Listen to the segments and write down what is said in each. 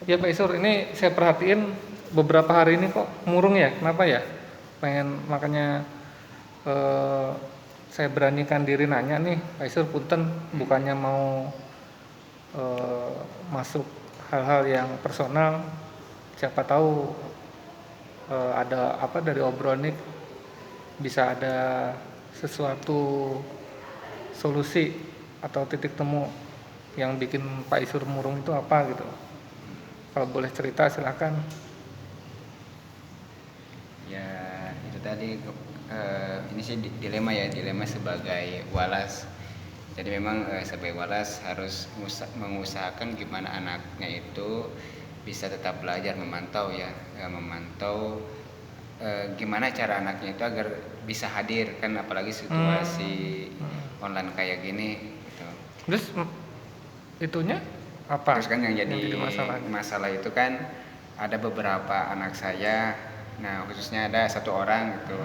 Ya Pak Isur, ini saya perhatiin beberapa hari ini kok murung ya, kenapa ya? Makanya eh, saya beranikan diri nanya nih, Pak Isur punten, bukannya mau eh, masuk hal-hal yang personal, siapa tahu ada apa dari obrolan ini bisa ada sesuatu solusi atau titik temu yang bikin Pak Isur murung itu apa gitu. Kalau boleh cerita silakan. Ya itu tadi ini sih dilema ya, dilema sebagai walas. Jadi memang sebagai walas harus mengusahakan gimana anaknya itu bisa tetap belajar, memantau ya, memantau gimana cara anaknya itu agar bisa hadir kan, apalagi situasi online kayak gini gitu. Terus itunya apa Terus kan yang yang jadi jadi masalah? masalah itu kan ada beberapa anak saya, nah khususnya ada satu orang gitu.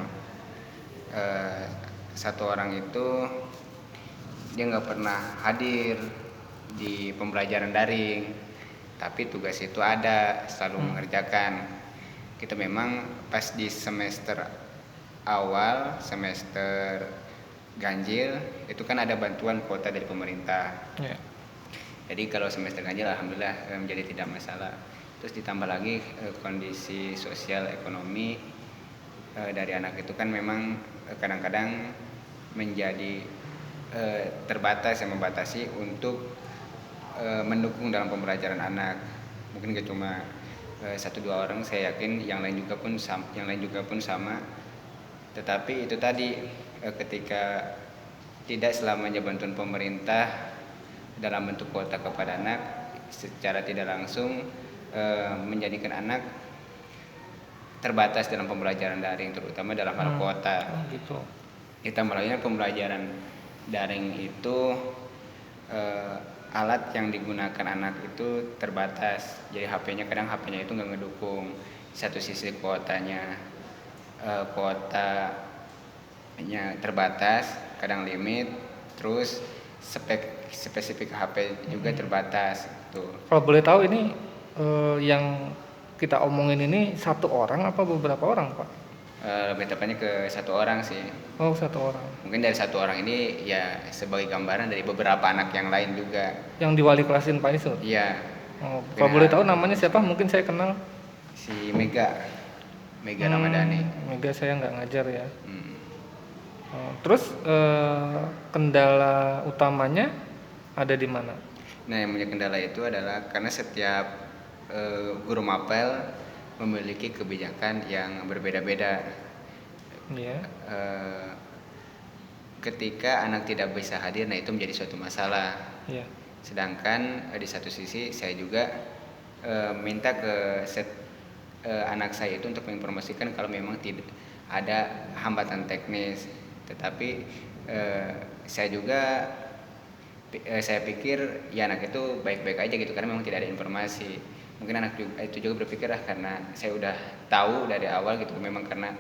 Eh, Satu orang itu dia nggak pernah hadir di pembelajaran daring, tapi tugas itu ada, selalu mengerjakan. Kita memang pas di semester awal, semester ganjil, itu kan ada bantuan kuota dari pemerintah. Ya. Jadi kalau semester ganjil alhamdulillah menjadi tidak masalah. Terus ditambah lagi kondisi sosial ekonomi dari anak itu kan memang kadang-kadang menjadi terbatas, yang membatasi untuk mendukung dalam pembelajaran anak. Mungkin gak cuma satu dua orang, saya yakin yang lain juga pun sama. Tetapi itu tadi ketika tidak selamanya bantuan pemerintah dalam bentuk kuota kepada anak secara tidak langsung menjadikan anak terbatas dalam pembelajaran daring, terutama dalam hal kuota. Oh gitu. Ditambah lagi pembelajaran daring itu alat yang digunakan anak itu terbatas. Jadi HP-nya itu nggak ngedukung. Satu sisi kuotanya terbatas, kadang limit, terus spesifik HP juga terbatas tuh. Kalau boleh tahu ini yang kita omongin ini satu orang apa beberapa orang Pak? Lebih tepatnya ke satu orang sih. Oh satu orang. Mungkin dari satu orang ini ya sebagai gambaran dari beberapa anak yang lain juga. Yang diwali kelasin Pak Isur? Iya. Oh, kalau boleh tahu namanya siapa? Mungkin saya kenal. Si Mega Ramadhani. Mega saya nggak ngajar ya. Hmm. Oh, terus kendala utamanya ada di mana? Nah, yang punya kendala itu adalah karena setiap guru mapel memiliki kebijakan yang berbeda-beda. Iya. Ketika anak tidak bisa hadir, nah itu menjadi suatu masalah. Iya. Sedangkan di satu sisi saya juga minta ke anak saya itu untuk menginformasikan kalau memang tidak ada hambatan teknis. Tetapi saya pikir ya anak itu baik-baik aja gitu, karena memang tidak ada informasi. Mungkin anak itu juga berpikir karena saya udah tahu dari awal gitu, memang karena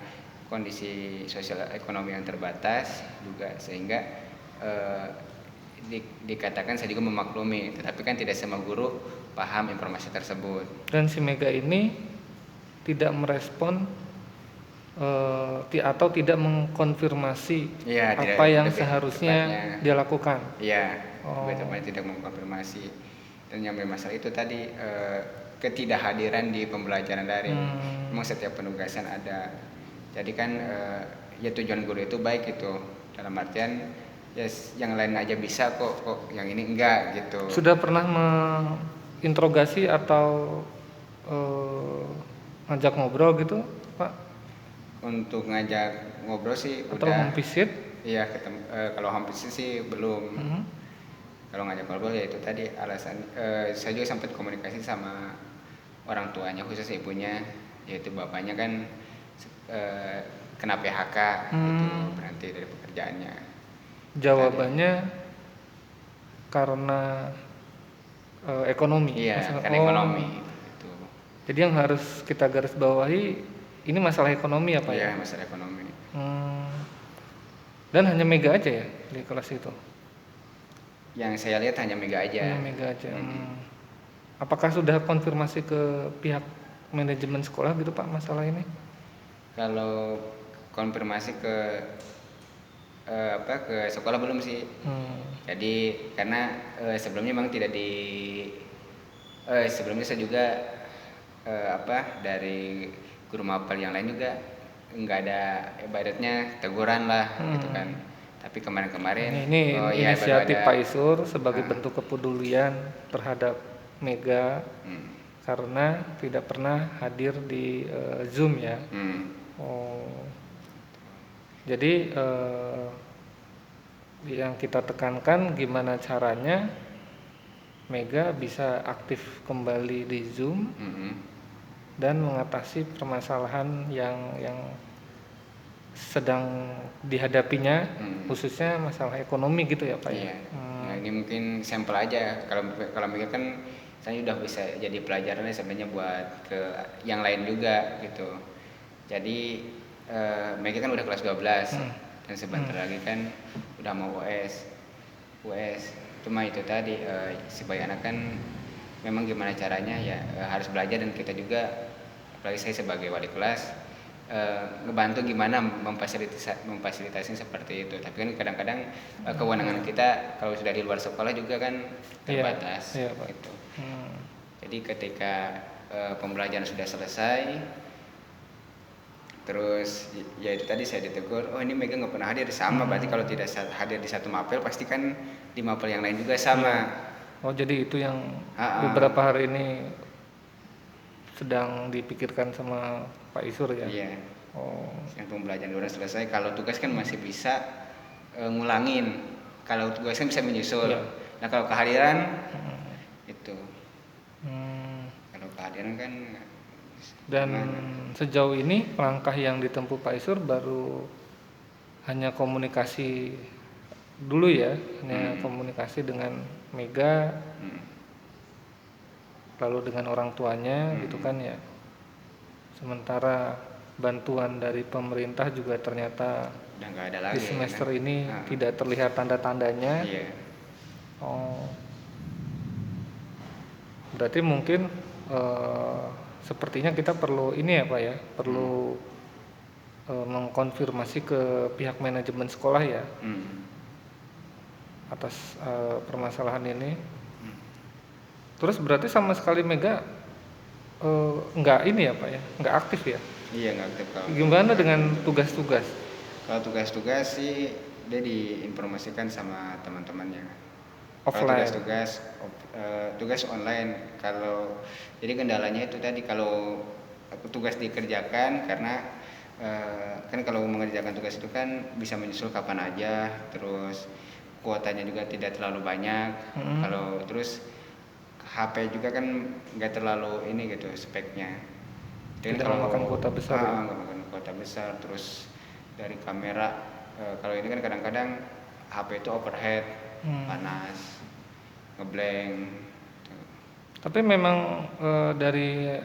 kondisi sosial ekonomi yang terbatas juga, sehingga dikatakan saya juga memaklumi. Tetapi kan tidak semua guru paham informasi tersebut. Dan si Mega ini tidak merespon atau tidak mengkonfirmasi Ya, apa yang seharusnya tepatnya, dia lakukan. ya, Oh. tidak mengkonfirmasi. Dan yang bermasalah itu tadi ketidakhadiran di pembelajaran daring. Memang setiap penugasan ada. Jadi kan ya tujuan guru itu baik gitu, dalam artian yes, yang lain aja bisa kok yang ini enggak gitu. Sudah pernah menginterogasi atau ngajak ngobrol gitu, Pak? Untuk ngajak ngobrol sih Atau udah. home visit? Iya, kalau home visit sih belum. Kalau ngajak ngobrol ya itu tadi alasan. Saya juga sempat komunikasi sama orang tuanya, khusus ibunya, yaitu bapaknya kan kena PHK gitu, berhenti dari pekerjaannya. Jawabannya karena ekonomi. Iya, karena ekonomi gitu. Jadi yang harus kita garis bawahi ini masalah ekonomi ya Pak ya? Iya, masalah ekonomi. Dan hanya Mega aja ya di kelas itu? Yang saya lihat hanya Mega aja. Hanya Mega aja. Apakah sudah konfirmasi ke pihak manajemen sekolah gitu Pak masalah ini? Kalau konfirmasi ke ke sekolah belum sih. Jadi karena sebelumnya memang tidak sebelumnya saya juga dari guru mapel yang lain juga nggak ada ibaratnya teguran lah gitu kan. Tapi kemarin-kemarin Ini ya baru inisiatif ada. Pak Isur sebagai bentuk kepedulian terhadap Mega karena tidak pernah hadir di Zoom ya. Oh, jadi yang kita tekankan gimana caranya Mega bisa aktif kembali di Zoom dan mengatasi permasalahan yang sedang dihadapinya, khususnya masalah ekonomi gitu ya Pak ya. Iya. Nah, ini mungkin sampel aja. Kalau Mega kan saya udah bisa jadi pelajarannya sebenarnya buat ke yang lain juga gitu. Jadi Mega kan udah kelas 12 dan sebentar lagi kan udah mau US. Cuma itu tadi sebagai anak kan memang gimana caranya ya harus belajar, dan kita juga apalagi saya sebagai wali kelas ngebantu gimana memfasilitasi seperti itu. Tapi kan kadang-kadang kewenangan kita kalau sudah di luar sekolah juga kan terbatas Pak. gitu. Jadi ketika pembelajaran sudah selesai, terus ya itu tadi saya ditegur, oh ini Mega nggak pernah hadir, sama berarti kalau tidak hadir di satu mapel pasti kan di mapel yang lain juga sama. Oh jadi itu yang beberapa hari ini sedang dipikirkan sama Pak Isur ya? Iya. Oh. Yang pembelajaran udah selesai, kalau tugas kan masih bisa ngulangin. Kalau tugas kan bisa menyusul. Iya. Nah kalau kehadiran itu. Kalau kehadiran kan. Dan sejauh ini langkah yang ditempuh Pak Isur baru hanya komunikasi dulu ya, hanya komunikasi dengan Mega, lalu dengan orang tuanya gitu kan ya. Sementara bantuan dari pemerintah juga ternyata udah nggak ada lagi di semester ini tidak terlihat tanda-tandanya. Iya. Oh, berarti mungkin sepertinya kita perlu ini ya Pak ya, perlu mengkonfirmasi ke pihak manajemen sekolah ya atas permasalahan ini. Terus berarti sama sekali Mega nggak ini ya Pak ya, nggak aktif ya? Iya nggak aktif. Kalau gimana dengan tugas-tugas? Kalau tugas-tugas sih dia diinformasikan sama teman-temannya. Offline. Kalau tugas online. Kalau jadi kendalanya itu tadi, kalau tugas dikerjakan karena kan kalau mengerjakan tugas itu kan bisa menyusul kapan aja, terus kuotanya juga tidak terlalu banyak. Kalau terus HP juga kan nggak terlalu ini gitu speknya. Tidak memakan kuota besar. Nggak makan kuota besar. Terus dari kamera, kalau ini kan kadang-kadang HP itu overhead, panas, ngeblank. Tapi memang dari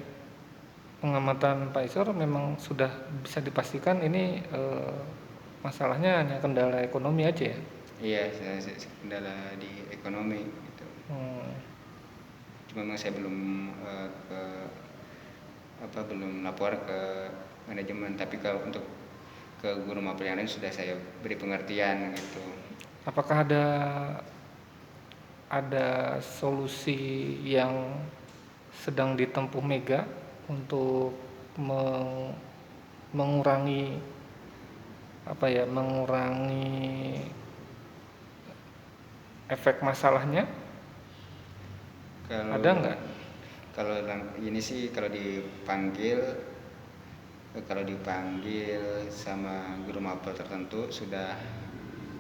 pengamatan Pak Isor memang sudah bisa dipastikan ini masalahnya hanya kendala ekonomi aja ya? Iya, kendala di ekonomi gitu. Cuma memang saya belum belum lapor ke manajemen, tapi kalau untuk ke guru mapel yang lain sudah saya beri pengertian gitu. Apakah ada solusi yang sedang ditempuh Mega untuk mengurangi efek masalahnya? Ada nggak? Kalau ini sih kalau dipanggil sama guru mapel tertentu sudah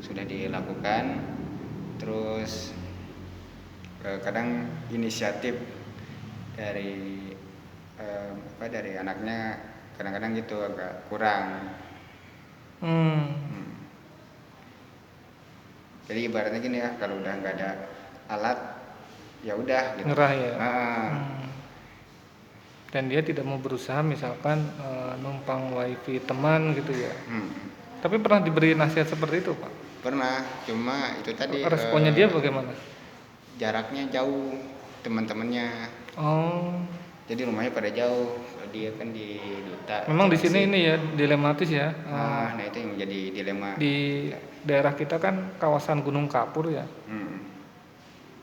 dilakukan. Terus kadang inisiatif dari dari anaknya kadang-kadang gitu agak kurang. Jadi ibaratnya gini ya, kalau udah nggak ada alat ya udah gitu. Nyerah ya. Dan dia tidak mau berusaha misalkan numpang wifi teman gitu ya. Tapi pernah diberi nasihat seperti itu Pak? Pernah, cuma itu tadi responnya dia bagaimana? Jaraknya jauh teman-temannya. Oh, Jadi rumahnya pada jauh, dia kan di Duta, memang di sini Cilengsi. ini ya dilematis ya. Nah itu yang menjadi dilema Di kita. daerah kita kan kawasan Gunung Kapur ya. Hmm,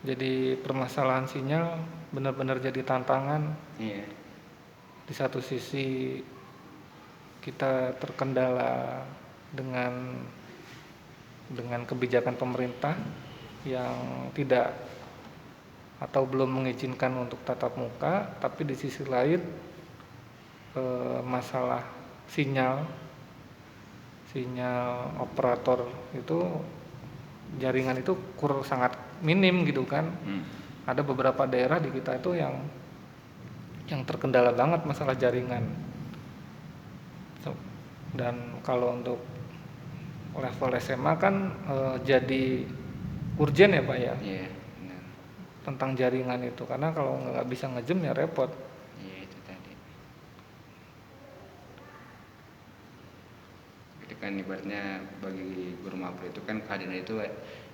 Jadi permasalahan sinyal benar-benar jadi tantangan. iya, Di satu sisi kita terkendala dengan kebijakan pemerintah yang tidak atau belum mengizinkan untuk tatap muka, tapi di sisi lain masalah sinyal sinyal operator itu jaringan itu sangat minim gitu kan. hmm, Ada beberapa daerah di kita itu yang terkendala banget masalah jaringan. Dan kalau untuk level SMA kan jadi urgen ya Pak ya iya, benar. tentang jaringan itu, karena kalau nggak bisa ngejem ya repot. Iya itu tadi. Itu kan ibaratnya bagi guru mapel itu kan kehadiran itu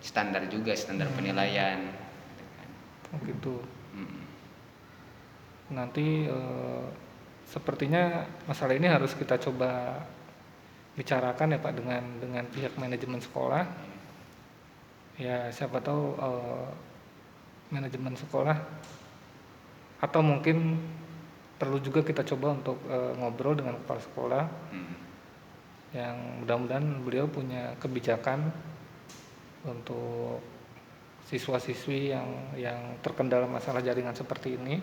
standar juga, standar penilaian. Gitu kan. Oh gitu. Hmm, Nanti sepertinya masalah ini harus kita coba bicarakan ya Pak dengan pihak manajemen sekolah. Ya siapa tahu manajemen sekolah atau mungkin perlu juga kita coba untuk ngobrol dengan kepala sekolah hmm, yang mudah-mudahan beliau punya kebijakan untuk siswa-siswi yang terkendala masalah jaringan seperti ini.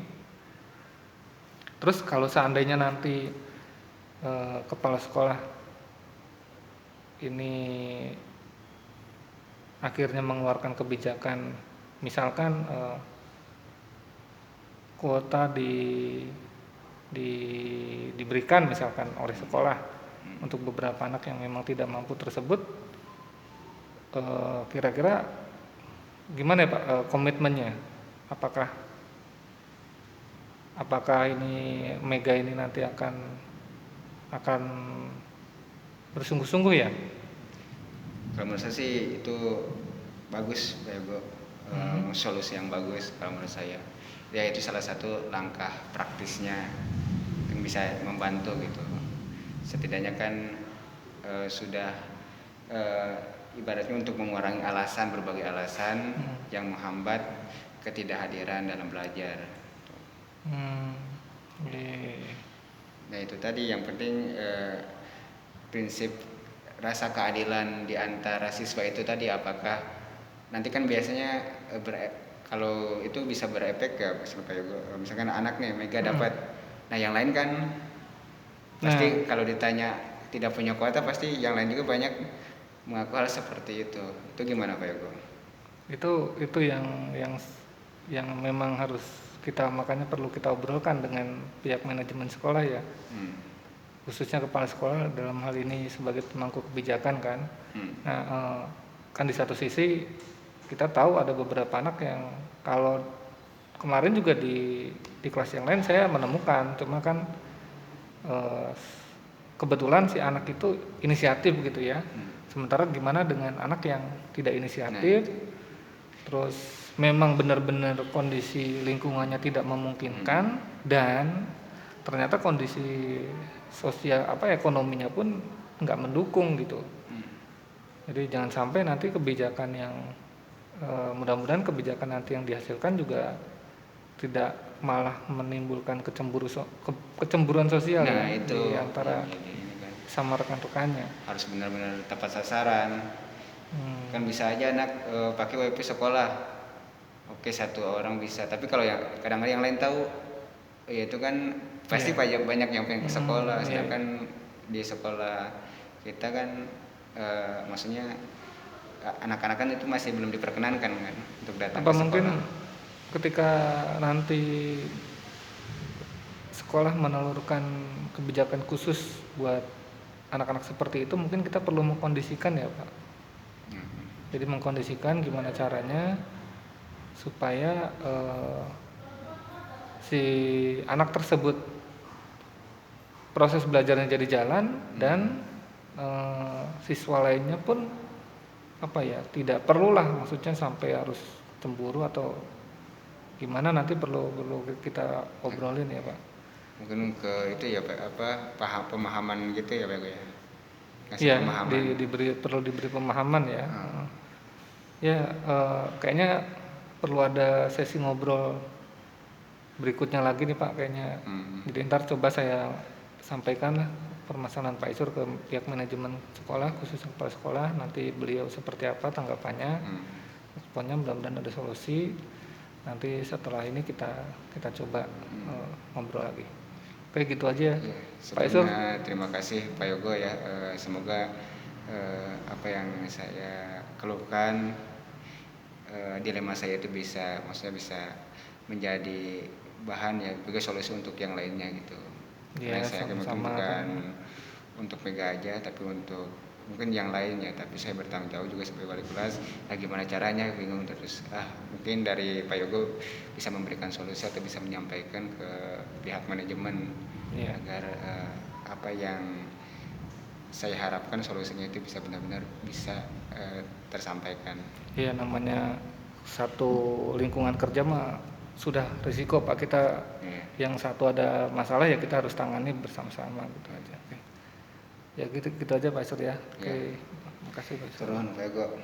Terus kalau seandainya nanti kepala sekolah ini akhirnya mengeluarkan kebijakan, misalkan kuota diberikan misalkan oleh sekolah untuk beberapa anak yang memang tidak mampu tersebut, kira-kira gimana ya Pak komitmennya? Apakah ini Mega ini nanti akan bersungguh-sungguh ya? kalau menurut saya sih itu bagus, Pak Yogo. Solusi yang bagus kalau menurut saya. Ya itu salah satu langkah praktisnya yang bisa membantu gitu. Setidaknya kan sudah ibaratnya untuk mengurangi alasan, berbagai alasan yang menghambat ketidakhadiran dalam belajar. Hmm, iya. Nah itu tadi yang penting prinsip rasa keadilan di antara siswa itu tadi, apakah nanti kan biasanya kalau itu bisa berefek ya misalkan anak nih Mega dapat, nah yang lain kan pasti kalau ditanya tidak punya kuota pasti yang lain juga banyak mengaku hal seperti itu gimana Pak Yogo? Itu yang memang harus makanya perlu kita obrolkan dengan pihak manajemen sekolah ya, khususnya kepala sekolah dalam hal ini sebagai pemangku kebijakan kan. Nah kan di satu sisi kita tahu ada beberapa anak yang kalau kemarin juga di kelas yang lain saya menemukan, cuma kan kebetulan si anak itu inisiatif gitu ya. Sementara gimana dengan anak yang tidak inisiatif, terus memang benar-benar kondisi lingkungannya tidak memungkinkan dan ternyata kondisi sosial ekonominya pun nggak mendukung gitu. Jadi jangan sampai nanti kebijakan yang mudah-mudahan kebijakan nanti yang dihasilkan juga tidak malah menimbulkan kecemburuan sosial Nah ya itu di antara ini kan sama rekan-rekannya. harus benar-benar tepat sasaran. Kan bisa aja anak pakai wifi sekolah, oke satu orang bisa, tapi kalau yang kadang-kadang yang lain tahu ya itu kan pasti banyak yang pengen ke sekolah, sedangkan di sekolah kita kan maksudnya anak-anak kan itu masih belum diperkenankan kan untuk datang Apa ke mungkin sekolah. ketika nanti sekolah menelurkan kebijakan khusus buat anak-anak seperti itu, mungkin kita perlu mengkondisikan ya Pak. Jadi mengkondisikan gimana caranya supaya si anak tersebut proses belajarnya jadi jalan dan siswa lainnya pun tidak perlulah maksudnya sampai harus cemburu atau gimana nanti perlu kita obrolin ya Pak. Mungkin ke itu ya Pak, pemahaman gitu ya Pak ya. Kasih Iya, pemahaman. perlu diberi pemahaman ya. Ah. Ya, kayaknya perlu ada sesi ngobrol berikutnya lagi nih Pak kayaknya. Jadi ntar coba saya sampaikan lah permasalahan Pak Isur ke pihak manajemen sekolah, khususnya kepala sekolah. Nanti beliau seperti apa tanggapannya, responnya, mudah-mudahan ada solusi. Nanti setelah ini kita coba ngobrol lagi. Oke gitu aja Ya, Pak Isur. sebelumnya terima kasih Pak Yogo ya. Semoga apa yang saya keluhkan, dilema saya itu maksudnya bisa menjadi bahan ya juga solusi untuk yang lainnya gitu. Ya, Karena saya mungkin sama-sama. bukan untuk Mega aja, tapi untuk mungkin yang lainnya. Tapi saya bertanggung jawab juga sebagai wali kelas. Nah, gimana caranya bingung terus. Mungkin dari Pak Yogo bisa memberikan solusi atau bisa menyampaikan ke pihak manajemen Iya. agar apa yang saya harapkan solusinya itu bisa benar-benar bisa tersampaikan. Iya, namanya satu lingkungan kerja mah sudah risiko Pak, kita Iya. yang satu ada masalah ya kita harus tangani bersama-sama gitu aja. Oke. Ya gitu aja Pak Sur ya. Oke. Ya. Makasih Pak Sur. Turun Pak Yogo.